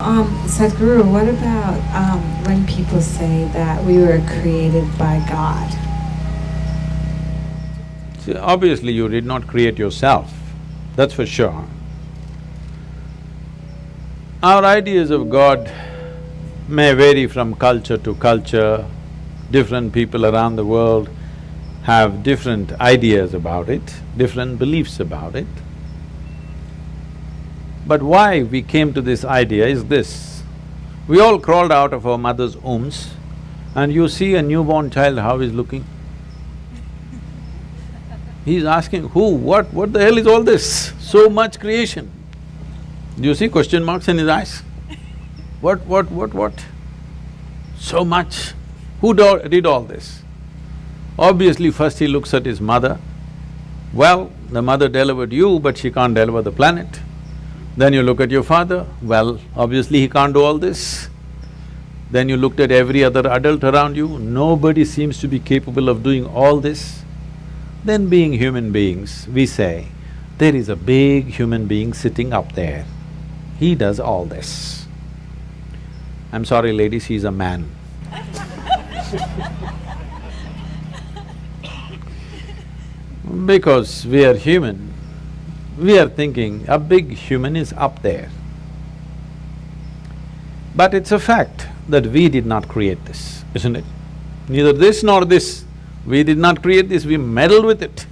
Sadhguru, what about when people say that we were created by God? See, obviously you did not create yourself, that's for sure. Our ideas of God may vary from culture to culture. Different people around the world have different ideas about it, different beliefs about it. But why we came to this idea is this: we all crawled out of our mother's wombs and you see a newborn child how he's looking. He's asking, who, what the hell is all this? So much creation. Do you see question marks in his eyes? What? So much. Who did all this? Obviously, first he looks at his mother. Well, the mother delivered you, but she can't deliver the planet. Then you look at your father, well, obviously he can't do all this. Then you looked at every other adult around you, nobody seems to be capable of doing all this. Then being human beings, we say, there is a big human being sitting up there, he does all this. I'm sorry ladies, he's a man. Because we are human, we are thinking a big human is up there. But it's a fact that we did not create this, isn't it? Neither this nor this. We did not create this, we meddled with it.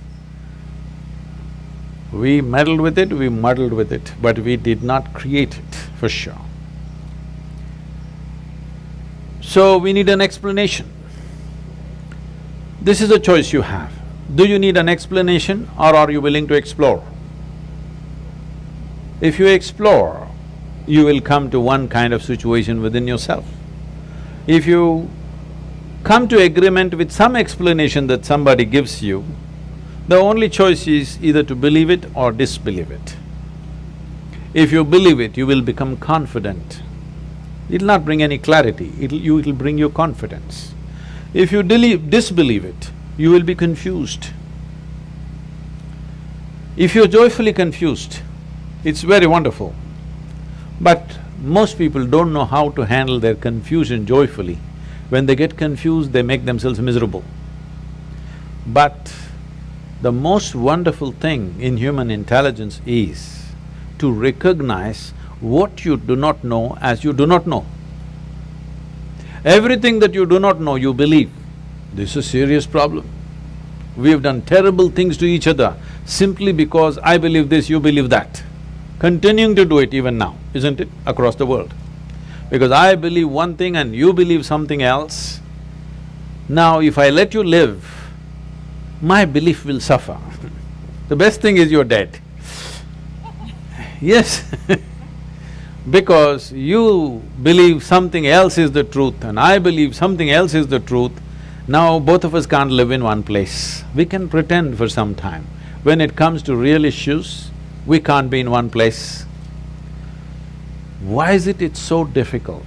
We meddled with it, we muddled with it, but we did not create it, for sure. So we need an explanation. This is a choice you have. Do you need an explanation or are you willing to explore? If you explore, you will come to one kind of situation within yourself. If you come to agreement with some explanation that somebody gives you, the only choice is either to believe it or disbelieve it. If you believe it, you will become confident. It'll not bring any clarity, it'll bring you confidence. If you disbelieve it, you will be confused. If you're joyfully confused, it's very wonderful. But most people don't know how to handle their confusion joyfully. When they get confused, they make themselves miserable. But the most wonderful thing in human intelligence is to recognize what you do not know as you do not know. Everything that you do not know, you believe. This is a serious problem. We have done terrible things to each other simply because I believe this, you believe that. Continuing to do it even now, isn't it, across the world? Because I believe one thing and you believe something else. Now if I let you live, my belief will suffer. The best thing is you're dead. Yes because you believe something else is the truth and I believe something else is the truth, now both of us can't live in one place. We can pretend for some time. When it comes to real issues, we can't be in one place. Why is it it's so difficult?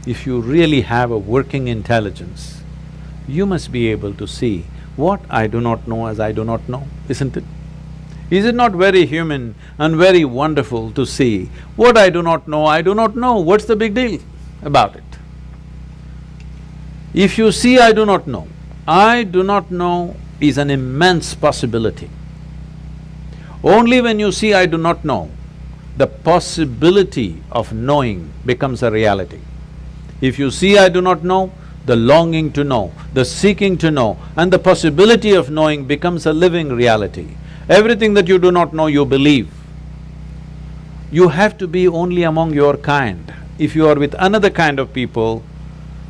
If you really have a working intelligence, you must be able to see what I do not know as I do not know, isn't it? Is it not very human and very wonderful to see what I do not know, what's the big deal about it? If you see I do not know is an immense possibility. Only when you see I do not know, the possibility of knowing becomes a reality. If you see I do not know, the longing to know, the seeking to know, and the possibility of knowing becomes a living reality. Everything that you do not know, you believe. You have to be only among your kind. If you are with another kind of people,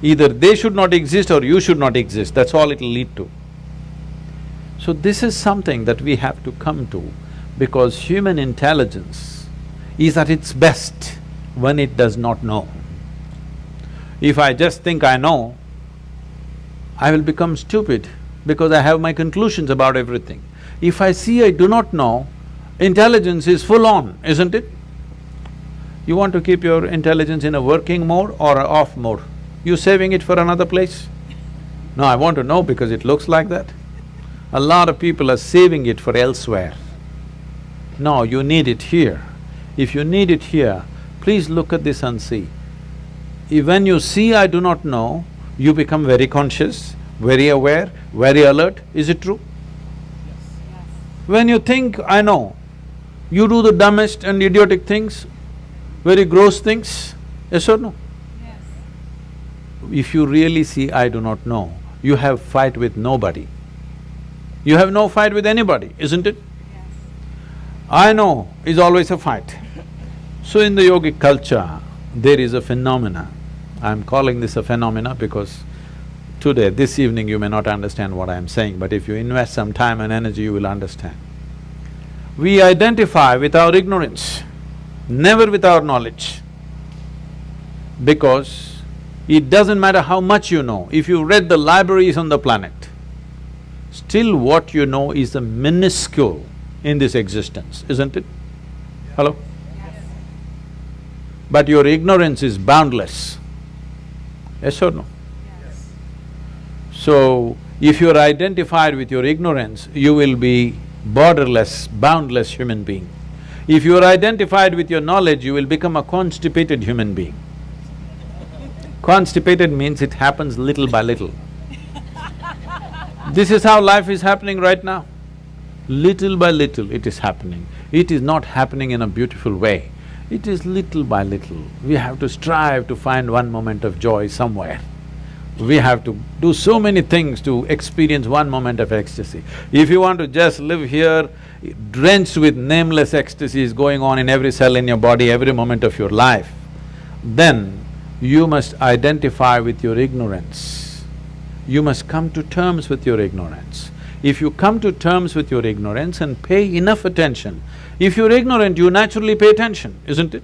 either they should not exist or you should not exist, that's all it'll lead to. So this is something that we have to come to, because human intelligence is at its best when it does not know. If I just think I know, I will become stupid because I have my conclusions about everything. If I see I do not know, intelligence is full on, isn't it? You want to keep your intelligence in a working mode or a off mode? You saving it for another place? No, I want to know because it looks like that. A lot of people are saving it for elsewhere. No, you need it here. If you need it here, Please look at this and see. When you see I do not know, you become very conscious, very aware, very alert. Is it true? When you think I know, you do the dumbest and idiotic things, very gross things, yes or no? Yes. If you really see I do not know, you have fight with nobody. You have no fight with anybody, isn't it? Yes. I know is always a fight. So in the yogic culture, there is a phenomena. I'm calling this a phenomena because today, this evening, you may not understand what I'm saying, but if you invest some time and energy, you will understand. We identify with our ignorance, never with our knowledge. Because it doesn't matter how much you know, if you read the libraries on the planet, still what you know is the minuscule in this existence, isn't it? Hello? Yes. But your ignorance is boundless. Yes or no? Yes. So, if you're identified with your ignorance, you will be borderless, boundless human being. If you're identified with your knowledge, you will become a constipated human being. Constipated means it happens little by little. This is how life is happening right now. Little by little it is happening. It is not happening in a beautiful way. It is little by little. We have to strive to find one moment of joy somewhere. We have to do so many things to experience one moment of ecstasy. If you want to just live here, drenched with nameless ecstasies going on in every cell in your body, every moment of your life, then you must identify with your ignorance. You must come to terms with your ignorance. If you come to terms with your ignorance and pay enough attention, if you're ignorant, you naturally pay attention, isn't it?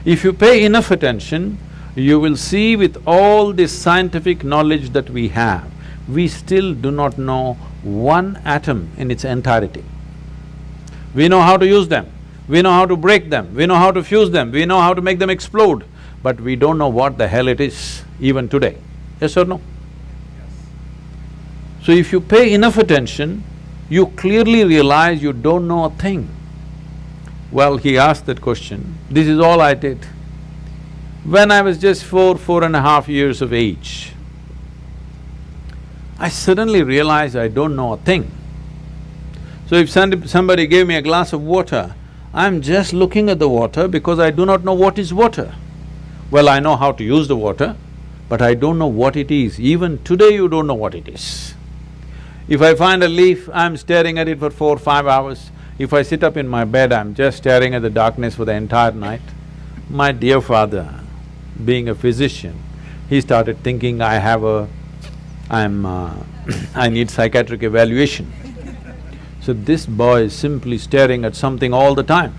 If you pay enough attention, you will see with all this scientific knowledge that we have, we still do not know one atom in its entirety. We know how to use them, we know how to break them, we know how to fuse them, we know how to make them explode, but we don't know what the hell it is, even today. Yes or no? So if you pay enough attention, you clearly realize you don't know a thing. Well, he asked that question, this is all I did. When I was just 4.5 years of age, I suddenly realized I don't know a thing. So if somebody gave me a glass of water, I'm just looking at the water because I do not know what is water. Well, I know how to use the water, but I don't know what it is. Even today you don't know what it is. If I find a leaf, I'm staring at it for 4-5 hours. If I sit up in my bed, I'm just staring at the darkness for the entire night. My dear father, being a physician, he started thinking I need psychiatric evaluation. So this boy is simply staring at something all the time.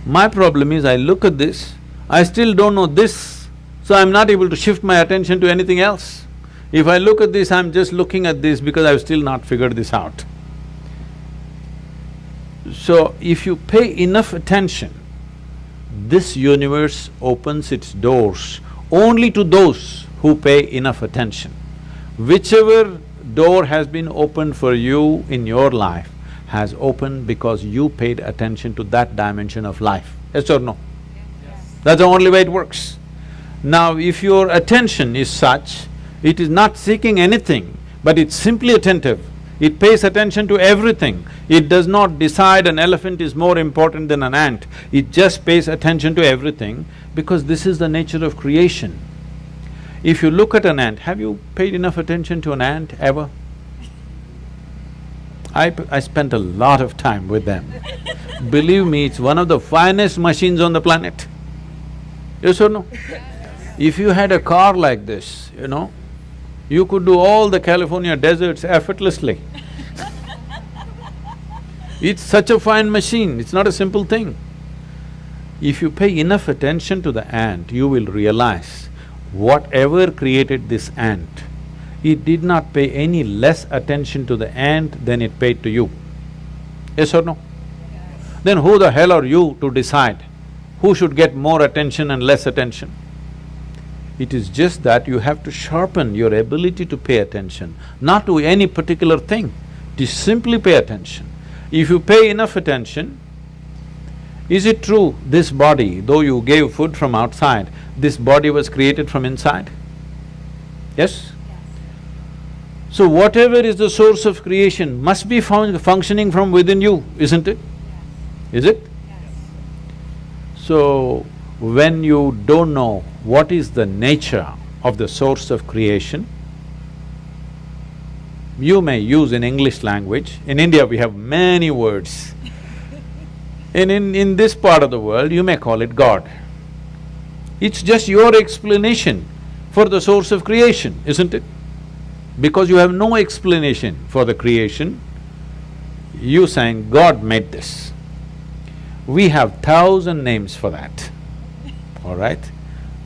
My problem is I look at this, I still don't know this, so I'm not able to shift my attention to anything else. If I look at this, I'm just looking at this because I've still not figured this out. So if you pay enough attention, this universe opens its doors only to those who pay enough attention. Whichever door has been opened for you in your life has opened because you paid attention to that dimension of life, yes or no? Yes. That's the only way it works. Now, if your attention is such, it is not seeking anything, but it's simply attentive. It pays attention to everything. It does not decide an elephant is more important than an ant. It just pays attention to everything because this is the nature of creation. If you look at an ant, have you paid enough attention to an ant ever? I spent a lot of time with them. Believe me, it's one of the finest machines on the planet. Yes or no? If you had a car like this, you could do all the California deserts effortlessly. It's such a fine machine, it's not a simple thing. If you pay enough attention to the ant, you will realize whatever created this ant, it did not pay any less attention to the ant than it paid to you. Yes or no? Yes. Then who the hell are you to decide who should get more attention and less attention? It is just that you have to sharpen your ability to pay attention, not to any particular thing, to simply pay attention. If you pay enough attention, Is it true this body, though you gave food from outside, this body was created from inside? Yes? So whatever is the source of creation must be functioning from within you, isn't it? Is it? So, when you don't know what is the nature of the source of creation, you may use in English language. In India we have many words. In this part of the world you may call it God. It's just your explanation for the source of creation, isn't it? Because you have no explanation for the creation, you saying, God made this. We have 1,000 names for that, all right?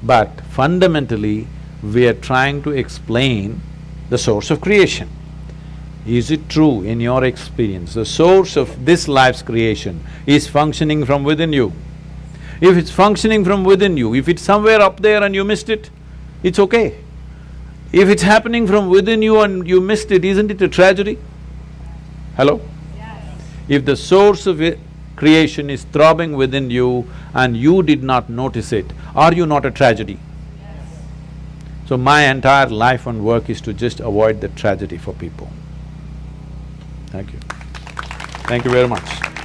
But fundamentally, we are trying to explain the source of creation. Is it true in your experience, the source of this life's creation is functioning from within you? If it's functioning from within you, if it's somewhere up there and you missed it, it's okay. If it's happening from within you and you missed it, isn't it a tragedy? Hello? Yes. If the source of creation is throbbing within you and you did not notice it, are you not a tragedy? Yes. So my entire life and work is to just avoid the tragedy for people. Thank you. Thank you very much.